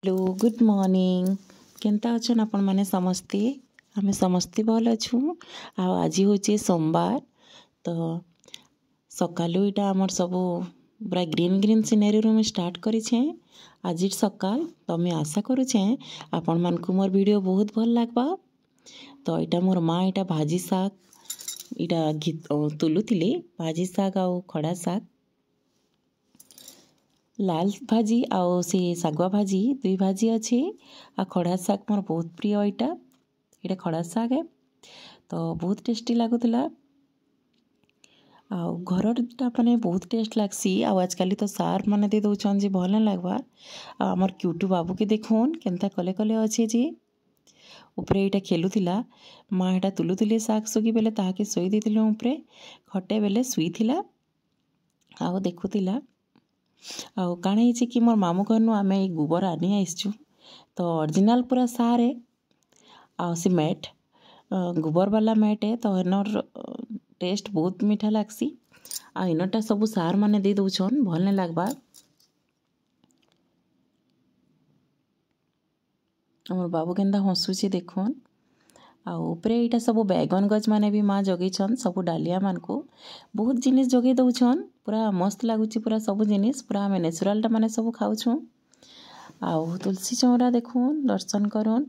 Hello good morning. केनता अछन आपण माने समस्ते? आमे समस्ते भल अछु। आज हूँ सोमवार तो सकालू इटा आमर सबू पूरा ग्रीन ग्रीन सीनेरी रू स्टार्ट करेछे आज सकाल। तो मैं आशा करुछे आपण मानकु मोर वीडियो बहुत भल लागबा। तो इटा मोर माँ इटा भाजी शाग इटा तुलुथिले भाजी शाग आउ खड़ा शाग लाल भाजी आउ से शागुआ भाजी दुई भाजी अच्छी आ खड़ा शाग मोर बहुत प्रिय इटा खड़ा शाग है तो बहुत टेस्टी लगुला आउ घर माने बहुत टेस्ट लागसी। आजकल तो सार माने दे दौन जे भल नहीं लगवा। आमर क्यूटू बाबू के देखुन केनता कले कले अच्छे जे ऊपर यहाँ खेलुला माँ यहाँ तुलुले शाग सुगी बेले ताके शोई देलु ऊपर खटे बेले शुई आउ देखुला आउ काण है कि मोर मामू घर आम गोबर आनी आसचु तो ओरिजिनल पूरा सारे आउ से मैट गोबर वाला मैट है तो इनर टेस्ट बहुत मीठा लागसी। आ इनटा सबू सार माने दे दौन भल नहीं लगवा। मोर बाबू केन्दा हसुचे देखुन आउे यहाँ सब बैगन गज माने भी माँ जगैछन सब डालिया मान को बहुत जिनिस जगे दौन पूरा मस्त लगुच पूरा सब जिनिस पूरा आम नेचुरालटा माने सब खाऊँ। आउ तुलसी चौरा देखुन दर्शन करुन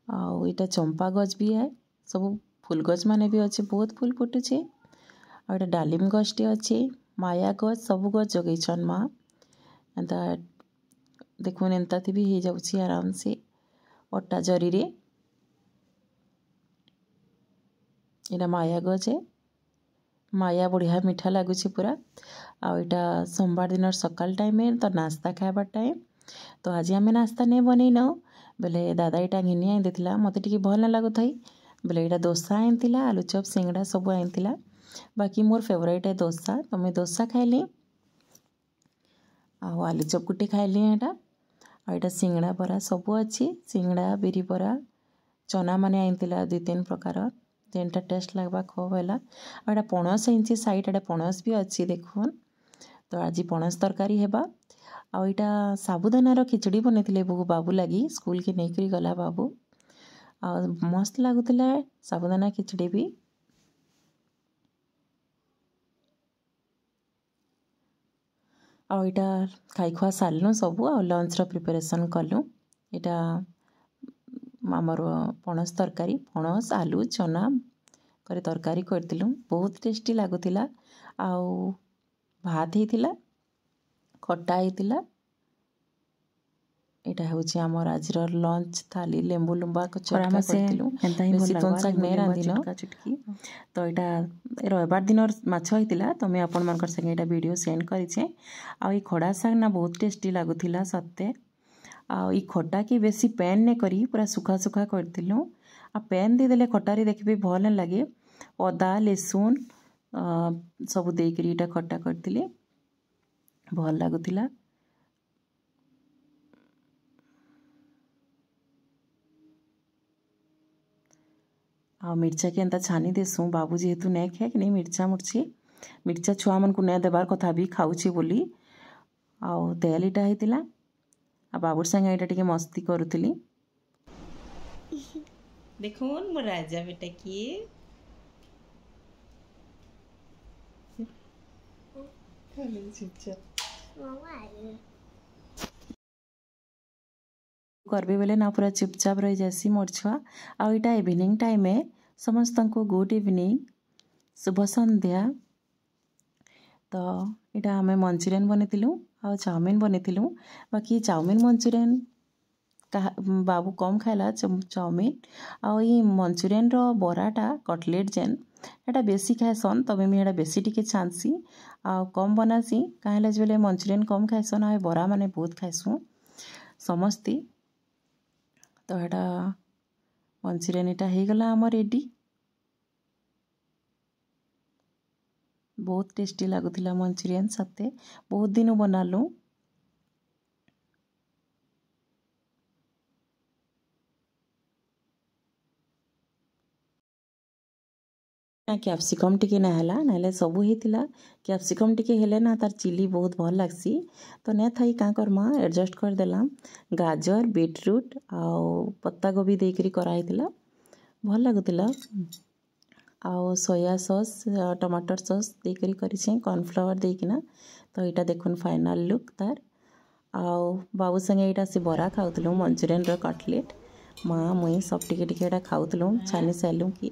आउ इटा चंपा गज भी है सब फूल गज माने भी अच्छे बहुत फूल फुटुचे आ इटा डालिम गजटे अच्छे माया गज सब गज जगैछन माँ एंता देखुन एंता भी हो जाउची आराम से अट्टा जरी रे इटा माया गज है माया बढ़िया मीठा लगुच पूरा आ इटा सोमवार दिन सकाल टाइम है तो नाश्ता खाइबार टाइम तो आज आम नाश्ता नहीं बनई न बेले दादा यहाँ घिनी आई देला मत टे भल ना लगुथाई बेले यहाँ डोसा आनी आलुचप सिंगड़ा सब आनी बाकी मोर फेवरेट है डोसा तो मैं डोसा खाइली आलुचप गुटे खाइली यहाँ आईटा सिंगड़ा बरा सब अच्छी सिंगड़ा बिरी बरा चना माने आनी दुई तीन प्रकार जेनटा टेस्ट लगवा खूब है आटा पणस आनी साइड आटे पणस भी अच्छी देखुन तो आज पणस तरकारी हेबा आउ यहाँ साबुदानार खिचड़ी बनई बाबू लगी स्कूल के नहीं गला बाबू आ मस्त लगुला साबुदाना खिचड़ी भी यहाँ खाई खुआ सारूँ सबू आ लंच प्रिपरेशन कलु यहाँ आमर पणस तरकारी पणस आलू चना करे तरकारी करदिलु बहुत टेस्टी लगुला आउ भात होता खटा होता यहाँ हूँ आमर आज लंच थाली लेंबू लुम्बा चटका करथिलु बेसी तुन शाग नहीं रांधिन तो यहाँ रविवार दिन माछ होता तो मैं आपण मानकर संगे यहाँ वीडियो सेंड करें आ खड़ा शाग ना बहुत टेस्टी लगुला सत्य आ खटा के बेसी पैन नहीं करी पूरा सुखा सुखा करथिलु आ पैन देदेले खटारी देखिए भल नहीं लगे अदा लसुन सब देकर यहाँ खटा करथिले भल लगुला। आ मिर्चा के एंता छानी देसु बाबू जेहेतु नहीं खाए कि नहीं मिर्चा छुआ मन को नहीं देवार कथा भी खाऊे बोली आउ तेल इटा होता आ बाबूर संगे यहाँ टे मस्ती करुली देखुन मो राजा बेटा किए करबे बेले ना पूरा चुपचाप रही जासी मोर छुआ आउ इटा इवनिंग टाइम है समस्त को गुड इवनिंग शुभ संध्या। तो यहाँ आम मंचूरियन बनईलु आ चाउमिन बनईलु बाकी चाउमिन मंचूरियन बाबू कम खाला चाउमिन आ मंचूरियन रो बराटा कटलेट जेन यहाँ बेसी खाएसन तबे मुझे यहाँ बेसी टिके छानसी आ कम बनासी कहीं बेले मंचूरियन कम खाएसन आ बरा माने बहुत खाएसु समस्ते तो यहाँ मंचूरियन यहाँ होगला आम रेडी बहुत टेस्टी लगुला मंचूरियन सत्य बहुत दिन बनालु कैप्सिकम टिके ना हैला नाले सबू होता कैप्सिकम टिके हेले ना तार चिली बहुत भल लगसी तो नहीं थी क्या करमा एडजस्ट करदेला गाजर बीटरूट आउ पत्ता गोभी देकरी कराई भल लगुला आउ सोया सॉस टमाटर सॉस देकरी करिछे कॉर्नफ्लावर देकिना तो यहाँ देखुन फाइनल लुक तार आउ बाबू संगे यहाँ से बरा खाऊलु मंचूरियन रो कटलेट माँ मुई सब टिके खाऊलु छानी सारू कि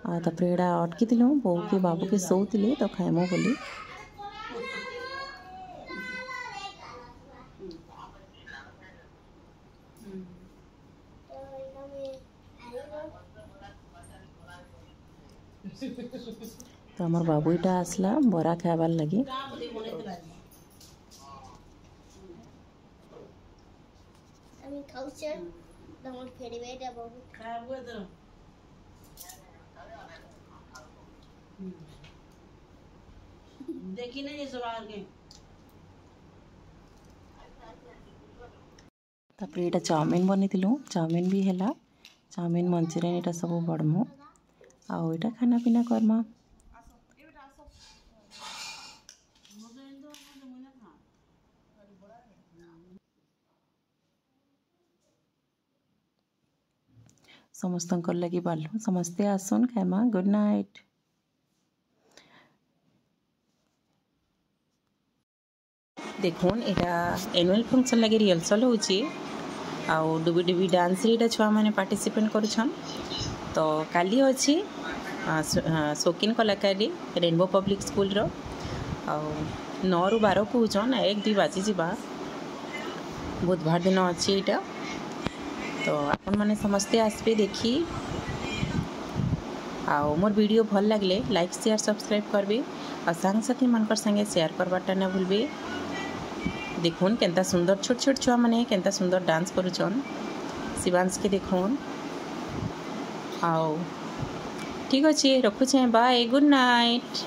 तापर यहाँ अटकी बो के बाबू के शोले तो खाइमु बोली तो हमार बाबू इटा आसला बरा खाबार लगी देखी नहीं सब आगे तापर यहाँ चाउमिन बनी चाउमिन भी है चाउमिन मंचूरियन यहाँ सब बढ़मु आउ यहाँ खाना पीना करमा समस्त लगी बालू समस्ते आसन खाइमा गुड नाइट। देखुन यहाँ एनुअल फंक्शन लगे रिहर्सल होची आउ डुबी डुबी डांस रे छुआ मैंने पार्टिसिपेट करुछन तो काली अच्छी शौकीन कलाकारी रेनबो पब्लिक स्कूल रो आउ 9 ରୁ 12 कहन 1-2 बाजी जावा बुधवार दिन अच्छी यहाँ तो आपण मैंने समस्ते आसबे देखी आउ मोर वीडियो भल लगले लाइक शेयर सब्सक्राइब करबे और सांग साथी मानकर संगे शेयर करवाटा ना भूलबे। देखुन केंता सुंदर छोट छोट छुआ मैंने केंता सुंदर डांस करुछन शिवांश के देखुन आओ ठीक अच्छे रखुचे बाय गुड नाइट।